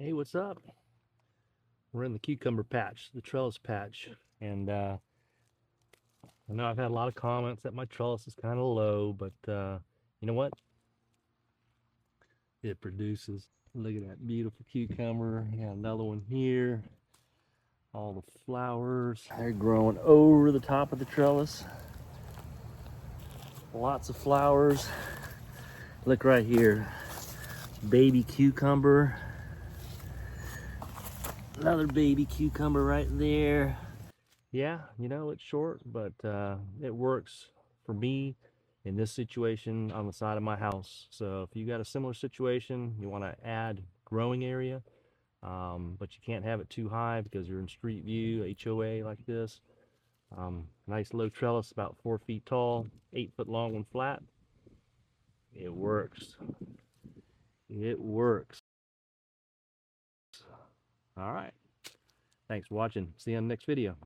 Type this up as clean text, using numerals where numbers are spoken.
Hey, what's up? We're in the cucumber patch, the trellis patch, and I know I've had a lot of comments that my trellis is kind of low, but you know what? It produces. Look at that beautiful cucumber. Got another one here. All the flowers. They're growing over the top of the trellis. Lots of flowers. Look right here. Baby cucumber. Another baby cucumber right there. Yeah, it's short, but it works for me in this situation on the side of my house. So if you got a similar situation, you want to add growing area, but you can't have it too high because you're in street view, HOA like this. Nice low trellis, about 4 feet tall, 8 foot long when flat. It works. It works. All right. Thanks for watching. See you on the next video.